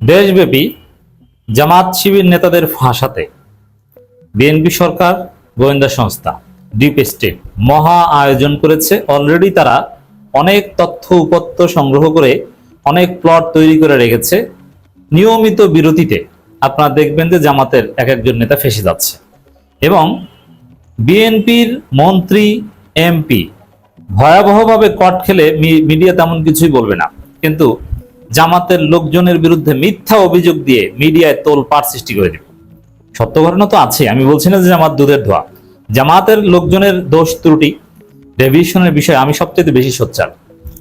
দেশব্যাপী জামাত শিবির নেতাদের ফাঁসাতে বিএনপি সরকার, গোয়েন্দা সংস্থা, ডিপ স্টেট মহা আয়োজন করেছে। অলরেডি তারা অনেক তথ্য উপত্য সংগ্রহ করে অনেক প্লট তৈরি করে রেখেছে। নিয়মিত বিরতিতে আপনারা দেখবেন যে জামাতের এক একজন নেতা ফেঁসে যাচ্ছে এবং বিএনপির মন্ত্রী, এমপি ভয়াবহভাবে কট খেলে মিডিয়া তেমন কিছুই বলবে না, কিন্তু জামাতের লোকজনের বিরুদ্ধে মিথ্যা অভিযোগ দিয়ে মিডিয়ায় তোলপাড় সৃষ্টি করে দেবে। সত্য ঘটনা তো আছে, আমি বলছি না যে জামাত দুধের ধোয়া। জামাতের লোকজনের দোষ ত্রুটি রেভিশনের বিষয়ে আমি সবচেয়ে বেশি সোচ্চার।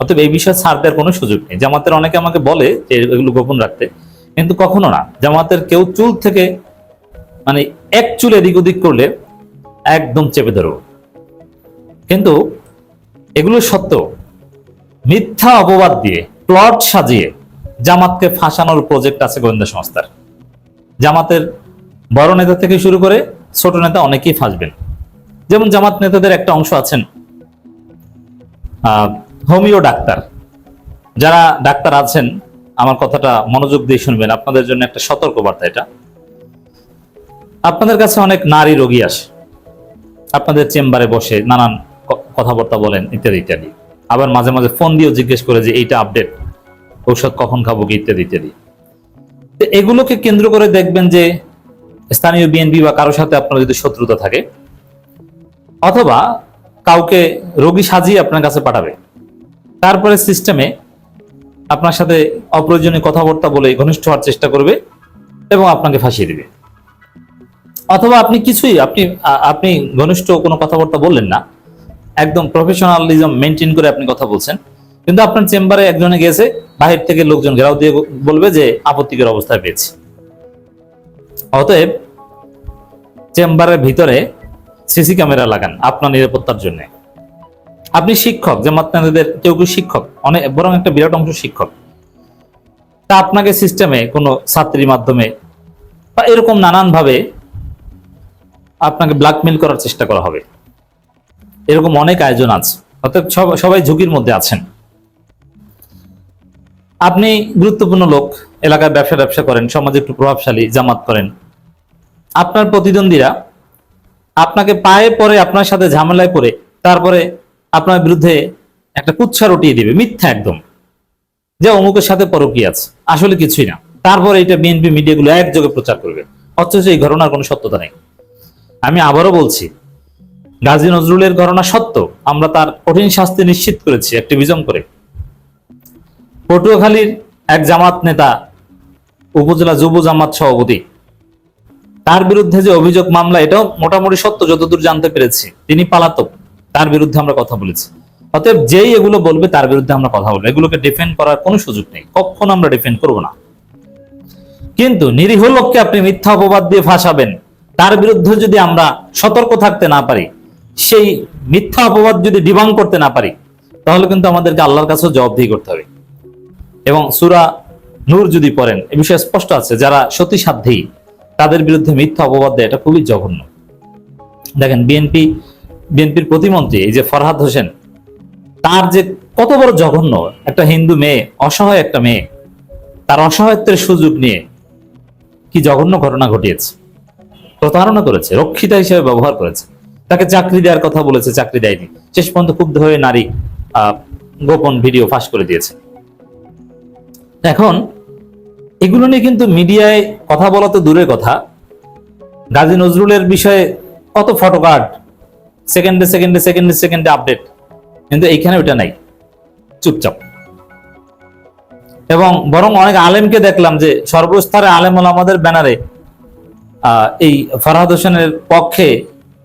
অতএব এই বিষয়ে ছাড় দেওয়ার কোনো সুযোগ নেই। জামাতের অনেকে আমাকে বলে যে এগুলো গোপন রাখতে, কিন্তু কখনো না। জামাতের কেউ চুল থেকে মানে এক চুল এদিক ওদিক করলে একদম চেপে ধরব। কিন্তু এগুলো সত্য। মিথ্যা অপবাদ দিয়ে প্লট সাজিয়ে জামাতকে ফাঁসানোর প্রজেক্ট আছে গোয়েন্দা সংস্থার। জামাতের বড় নেতা থেকে শুরু করে ছোট নেতা অনেকেই ফাঁসবেন। যেমন জামাত নেতাদের একটা অংশ আছেন হোমিও ডাক্তার। যারা ডাক্তার আছেন আমার কথাটা মনোযোগ দিয়ে শুনবেন, আপনাদের জন্য একটা সতর্কবার্তা। এটা আপনাদের কাছে অনেক নারী রোগী আসে, আপনাদের চেম্বারে বসে নানান কথাবার্তা বলেন ইত্যাদি ইত্যাদি। আবার মাঝে মাঝে ফোন দিয়েও জিজ্ঞেস করে যে এইটা আপডেট, ঔষধ কখন খাবো কি ইত্যাদি ইত্যাদি। তো এগুলোকে কেন্দ্র করে দেখবেন যে স্থানীয় বিএনপি বা কারোর সাথে আপনার যদি শত্রুতা থাকে, অথবা কাউকে রোগী সাজিয়ে আপনার কাছে পাঠাবে, তারপরে সিস্টেমে আপনার সাথে অপ্রয়োজনীয় কথাবার্তা বলে ঘনিষ্ঠ হওয়ার চেষ্টা করবে এবং আপনাকে ফাঁসিয়ে দিবে। অথবা আপনি কিছুই আপনি ঘনিষ্ঠ কোনো কথাবার্তা বললেন না, একদম প্রফেশনালিজম মেনটেন করে আপনি কথা বলছেন, কিন্তু আপনার চেম্বারে একজনে গেছে, বাহির থেকে লোকজন ঘেরাও দিয়ে বলবে যে আপত্তিকর অবস্থায় পেয়েছে। অতএব চেম্বারের ভিতরে সিসি ক্যামেরা লাগান আপনার নিরাপত্তার জন্য। আপনি শিক্ষক, জামাত নেতাদের কেউ কেউ শিক্ষক, অনেক বরং একটা বিরাট অংশ শিক্ষক। তা আপনাকে সিস্টেমে কোনো ছাত্রীর মাধ্যমে বা এরকম নানান ভাবে আপনাকে ব্ল্যাকমেইল করার চেষ্টা করা হবে। এরকম অনেক আয়োজন আছে। অর্থাৎ সবাই ঝুঁকির মধ্যে আছেন। আপনি গুরুত্বপূর্ণ লোক, এলাকায় ব্যবসা করেন, সমাজে একটু প্রভাবশালী, জামাত করেন। আপনার প্রতিদ্বন্দ্বীরা আপনাকে পায়ে পরে আপনার সাথে ঝামেলায় পড়ে তারপরে আপনার বিরুদ্ধে একটা কুচ্ছা রটিয়ে দিবে, মিথ্যা একদম, যে অমুকের সাথে পরকীয়া আছে, আসলে কিছুই না। তারপরে এটা বিএনপি মিডিয়াগুলো একযোগে প্রচার করবে, অথচ এই ঘটনার কোনো সত্যতা নেই। আমি আবারও বলছি, গাজী নজরুলের ঘটনা সত্য, আমরা তার কঠিন শাস্তি নিশ্চিত করেছি অ্যাক্টিভিজম করে। পটুয়াখালীর এক জামাত নেতা, উপজেলা যুব জামাত সভাপতি, তার বিরুদ্ধে যে অভিযোগ মামলা, এটাও মোটামুটি সত্য যতদূর জানতে পেরেছি। তিনি পালাতক, তার বিরুদ্ধে আমরা কথা বলেছি। অতএব যেই এগুলো বলবে তার বিরুদ্ধে আমরা কথা বলবো। এগুলোকে ডিফেন্ড করার কোনো সুযোগ নেই, কখনো আমরা ডিফেন্ড করব না। কিন্তু নিরীহ লোককে আপনি মিথ্যা অপবাদ দিয়ে ফাঁসাবেন, তার বিরুদ্ধে যদি আমরা সতর্ক থাকতে না পারি, সেই মিথ্যা অপবাদ যদি ডিবাং করতে না পারি, তাহলে কিন্তু আমাদেরকে আল্লাহর কাছেও জবাবদিহি করতে হবে। এবং সূরা নূর যদি পড়েন, এ বিষয়ে স্পষ্ট আছে, যারা সতীসাধ্যী তাদের বিরুদ্ধে মিথ্যা অপবাদ দেয়, এটা খুবই জঘন্য। দেখেন বিএনপির প্রতিমন্ত্রী এই যে ফরহাদ হোসেন, তার যে কত বড় জঘন্য, একটা হিন্দু মেয়ে, অসহায় একটা মেয়ে, তার অসহায়ত্বের সুযোগ নিয়ে কি জঘন্য ঘটনা ঘটিয়েছে। প্রতারণা করেছে, রক্ষিতা হিসেবে ব্যবহার করেছে, তাকে চাকরি দেওয়ার কথা বলেছে, চাকরি দেয়নি, শেষ পর্যন্ত ক্ষুব্ধ হয়ে নারী গোপন ভিডিও ফাঁস করে দিয়েছে। এখন এগুলো নিয়ে কিন্তু মিডিয়ায় কথা বলা তো দূরের কথা, গাজী নজরুলের বিষয়ে কত ফটোকার্ড, সেকেন্ডে আপডেট, কিন্তু এইখানে ওটা নাই, চুপচাপ। এবং বরং অনেক আলেমকে দেখলাম যে সর্বস্তরে আলেম ওলামাদের ব্যানারে এই ফরহাদ হোসেনের পক্ষে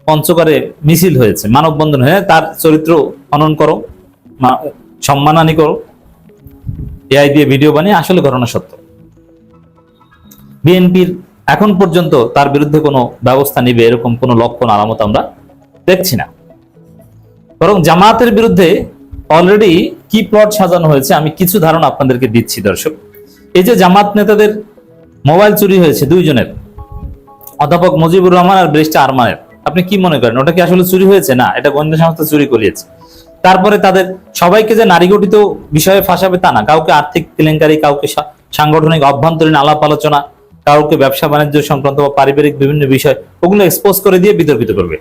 পঞ্চগড়ে মিছিল হয়েছে, মানববন্ধন হয়ে তার চরিত্র হনন করো, সম্মানহানি করো, এআই দিয়ে ভিডিও বানিয়ে। আসলে ঘটনা সত্য। বিএনপির এখন পর্যন্ত তার বিরুদ্ধে কোনো ব্যবস্থা নিবে এরকম কোনো লক্ষণ আলামত আমরা দেখছি না। বরং জামাতের বিরুদ্ধে অলরেডি কি প্লট সাজানো হয়েছে আমি কিছু ধারণা আপনাদেরকে দিচ্ছি। দর্শক, এই যে জামাত নেতাদের মোবাইল চুরি হয়েছে দুইজনের, অধ্যাপক মুজিবুর রহমান আর ব্যারিস্টার আরমানের, আপনি কি মনে করেন ওটা কি আসলে চুরি হয়েছে? না, এটা গোয়েন্দা সংস্থা চুরি করিয়েছে। তারপরে তাদের সবাইকে যে নারী গঠিত বিষয়ে ফাঁসাবে তা না, কাউকে আর্থিক কেলেঙ্কারি, কাউকে সাংগঠনিক অভ্যন্তরীণ আলাপ আলোচনা, কাউকে ব্যবসা বাণিজ্য সংক্রান্ত বা পারিবারিক বিভিন্ন বিষয় ওগুলো এক্সপোজ করে দিয়ে বিতর্কিত করবে।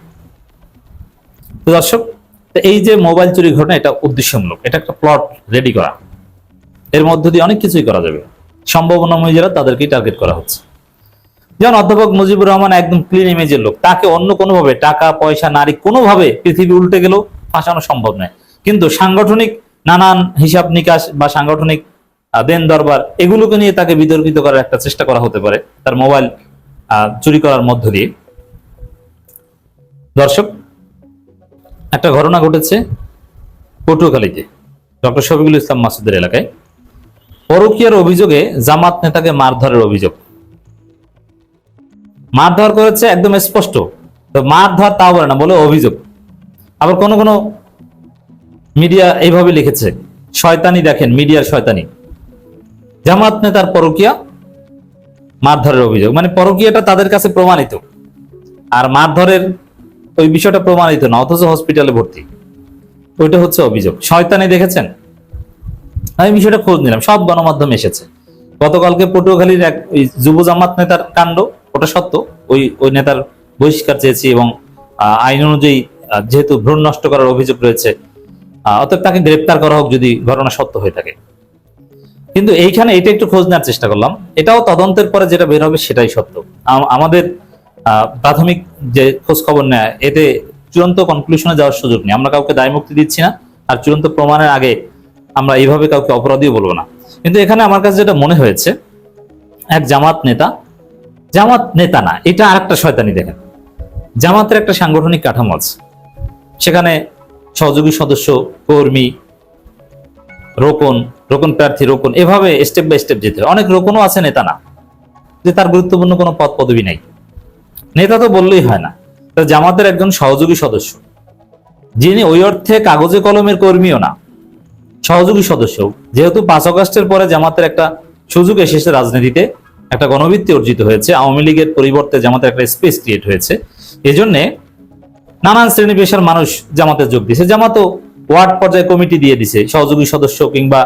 তো দর্শক, এই যে মোবাইল চুরি ঘটনা, এটা উদ্দেশ্যমূলক, এটা একটা প্লট রেডি করা। এর মধ্য দিয়ে অনেক কিছুই করা যাবে। সম্ভাবনাময় যারা তাদেরকেই টার্গেট করা হচ্ছে। যেমন অধ্যাপক মুজিবুর রহমান একদম ক্লিন ইমেজের লোক, তাকে অন্য কোনোভাবে টাকা পয়সা নারী কোনোভাবে পৃথিবী উল্টে গেলেও ফাঁসানো সম্ভব নয়। কিন্তু সাংগঠনিক নানান হিসাব নিকাশ বা সাংগঠনিক দেন দরবার এগুলোকে নিয়ে তাকে বিতর্কিত করার একটা চেষ্টা করা হতে পারে তার মোবাইল চুরি করার মধ্য দিয়ে। দর্শক, একটা ঘটনা ঘটেছে পটুয়াখালীতে, ডক্টর শফিকুল ইসলাম মাসুদের এলাকায়। পরকীয়ার অভিযোগে জামাত নেতাকে মারধরের অভিযোগ। মারধর করেছে একদম স্পষ্ট, তো মারধর তা বলে না, বলে অভিযোগ। আবার কোন কোন মিডিয়া এইভাবে লিখেছে, শয়তানি দেখেন, মিডিয়ার শয়তানি। জামাত নেতার পরকীয়া, মারধরের অভিযোগ, মানে পরকীয়াটা তাদের কাছে প্রমাণিত আর মারধরের ওই বিষয়টা প্রমাণিত না, অথচ হসপিটালে ভর্তি। ওইটা হচ্ছে অভিযোগ। শয়তানি দেখেছেন? আমি বিষয়টা খোঁজ নিলাম, সব গণমাধ্যমে এসেছে। গতকালকে পটুয়াখালীর এক যুব জামাত নেতার কাণ্ড, ওটা সত্য। ওই নেতার বহিষ্কার চেয়েছি এবং আইন অনুযায়ী যেহেতু ভ্রূণ নষ্ট করার অভিযোগ রয়েছে, অতএব তাকে গ্রেপ্তার করা হোক যদি ঘটনা সত্য হয়ে থাকে। কিন্তু এইখানে এটা একটু খোঁজ নেওয়ার চেষ্টা করলাম, এটাও তদন্তের পরে যেটা বের হবে সেটাই সত্য। আমাদের প্রাথমিক যে খোঁজ খবর নেয়, এতে চূড়ান্ত কনক্লুশনে যাওয়ার সুযোগ নেই। আমরা কাউকে দায় মুক্তি দিচ্ছি না, আর চূড়ান্ত প্রমাণের আগে আমরা এইভাবে কাউকে অপরাধীও বলবো না। কিন্তু এখানে আমার কাছে যেটা মনে হয়েছে, এক জামাত নেতা না, এটা আর একটা শয়তানি। দেখেন, জামাতের একটা সাংগঠনিক কাঠামো আছে, সেখানে সহযোগী সদস্য, কর্মী, রোকন প্রার্থী, এভাবে স্টেপ বাই স্টেপ যেতে হয়। অনেক রোকনও আছে, নেতা না, যে তার গুরুত্বপূর্ণ কোনো পদ পদবি নাই, নেতা তো বললেই হয় না। জামাতের একজন সহযোগী সদস্য, যিনি ওই অর্থে কাগজে কলমের কর্মীও না, সহযোগী সদস্য। যেহেতু 5 আগস্টের পরে জামাতের একটা সুযোগ এসেছে রাজনীতিতে, একটা গণভিত্তি অর্জিত হয়েছে, আওয়ামী লীগের পরিবর্তে জামাতের একটা স্পেস ক্রিয়েট হয়েছে, এজন্য নানান শ্রেণী পেশার মানুষ জামাতে যোগ দিয়েছে। জামাতও ওয়ার্ড পর্যায়ে কমিটি দিয়ে দিছে, সহযোগী সদস্য কিংবা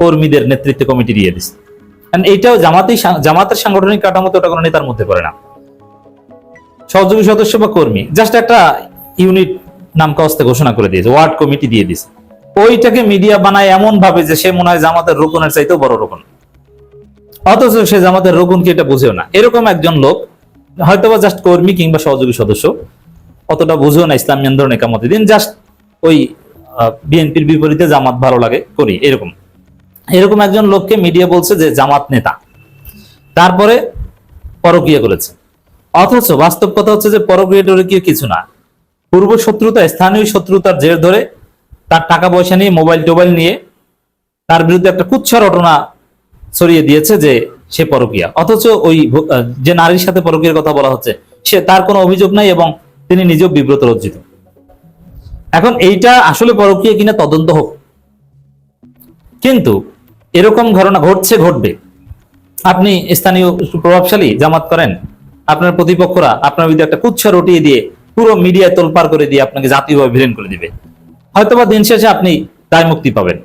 কর্মীদের নেতৃত্বে কমিটি দিয়ে দিছে। এইটাও জামাতের সাংগঠনিক কাঠামোতে ওটা কোনো নেতার মধ্যে পড়ে না, সহযোগী সদস্য বা কর্মী, জাস্ট একটা ইউনিট নাম কাস্তে ঘোষণা করে দিয়েছে, ওয়ার্ড কমিটি দিয়ে দিছে। ওইটাকে মিডিয়া বানায় এমন ভাবে যে সে মনে হয় জামাতের রোকনের চাইতেও বড় রোকন, অথচ সে জামাতের রোকন কি এটা বুঝেও না। এরকম একজন লোক হয়তোবা জাস্ট কর্মী কিংবা সহযোগী সদস্য, অতটা বুঝেও না ইসলামী আন্দোলন একামতে দিন, জাস্ট ওই বিএনপির বিপরীতে জামাত ভালো লাগে করি, এরকম একজন লোককে মিডিয়া বলছে যে জামাত নেতা, তারপরে পরকীয়া করেছে। অথচ বাস্তব কথা হচ্ছে যে পরকীয়া টরকীয়া কিছু না, পূর্ব শত্রুতা, স্থানীয় শত্রুতার জের ধরে তার টাকা পয়সা নিয়ে, মোবাইল টোবাইল নিয়ে তার বিরুদ্ধে একটা কুৎসা রটনা ছড়িয়ে দিয়েছে যে সে পরকীয়া। অথচ ওই যে নারীর সাথে পরকীয়ার কথা বলা হচ্ছে, তার কোনো অভিযোগ নাই এবং তিনি নিজেও বিব্রত লজ্জিত। এখন এইটা আসলে পরকীয়া কিনা তদন্ত হোক, কিন্তু এরকম ঘটনা ঘটবে। আপনি স্থানীয় প্রভাবশালী জামাত করেন, আপনার প্রতিপক্ষরা আপনার বিরুদ্ধে একটা কুৎসা রটিয়ে দিয়ে পুরো মিডিয়ায় তোলপাড় করে দিয়ে আপনাকে জাতীয়ভাবে ভিলেন করে দিবে। হয়তোবা দিন শেষে আপনি দায় মুক্তি পাবেন,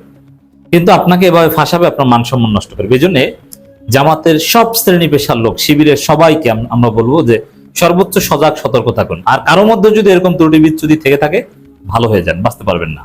কিন্তু আপনাকে এভাবে ফাঁসাবে, আপনার মান সম্মান নষ্ট করবে। এই জন্য জামাতের সব শ্রেণী পেশার লোক, শিবিরের সবাইকে আমরা বলবো যে সর্বোচ্চ সজাগ সতর্ক থাকুন। আর কারোর মধ্যে যদি এরকম ত্রুটি বিচ্যুতি থেকে থাকে, ভালো হয়ে যান, বাঁচতে পারবেন না।